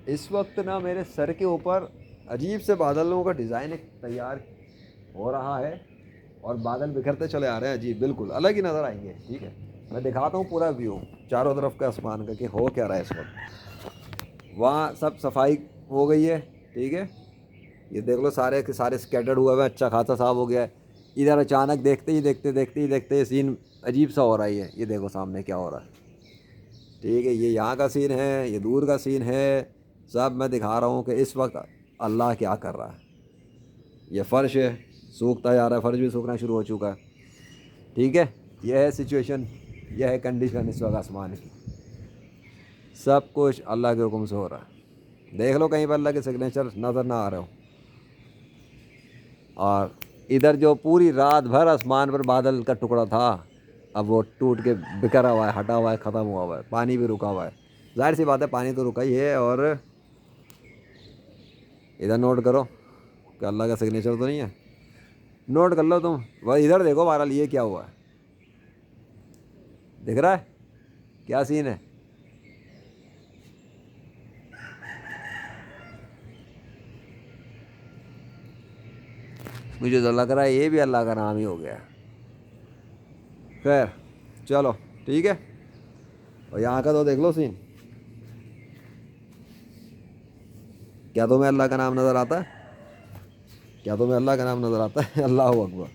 इस वक्त ना मेरे सर के ऊपर अजीब से बादलों का डिज़ाइन एक तैयार हो रहा है और बादल बिखरते चले आ रहे हैं। अजीब, बिल्कुल अलग ही नज़र आएंगे। ठीक है, मैं दिखाता हूँ पूरा व्यू चारों तरफ का आसमान का कि हो क्या रहा है इस वक्त। वहाँ सब सफाई हो गई है। ठीक है, ये देख लो सारे के सारे स्कैटर्ड हुआ हुआ है, अच्छा खासा साफ हो गया है। इधर अचानक देखते ही सीन अजीब सा हो रहा है। ये देखो सामने क्या हो रहा है। ठीक है, ये यहाँ का सीन है, ये दूर का सीन है, सब मैं दिखा रहा हूँ कि इस वक्त अल्लाह क्या कर रहा है। ये फ़र्श है, सूखता जा रहा है, फ़र्श भी सूखना शुरू हो चुका है। ठीक है, यह है सिचुएशन, यह है कंडीशन इस वक्त आसमान की। सब कुछ अल्लाह के हुक्म से हो रहा है। देख लो कहीं पर अल्लाह के सिग्नेचर नज़र ना आ रहे हो। और इधर जो पूरी रात भर आसमान पर बादल का टुकड़ा था, अब वो टूट के बिखरा हुआ है, हटा हुआ है, ख़त्म हुआ हुआ है। पानी भी रुका हुआ है। जाहिर सी बात है, पानी तो रुका ही है। और इधर नोट करो कि अल्लाह का सिग्नेचर तो नहीं है। नोट कर लो तुम, वह इधर देखो बहरहाल ये क्या हुआ है। दिख रहा है क्या सीन है। मुझे तो लग रहा है ये भी अल्लाह का नाम ही हो गया। खैर चलो, ठीक है। और यहाँ का तो देख लो सीन। क्या तुम्हें अल्लाह का नाम नज़र आता है? क्या तुम्हें अल्लाह का नाम नज़र आता है? अल्लाह अकबर।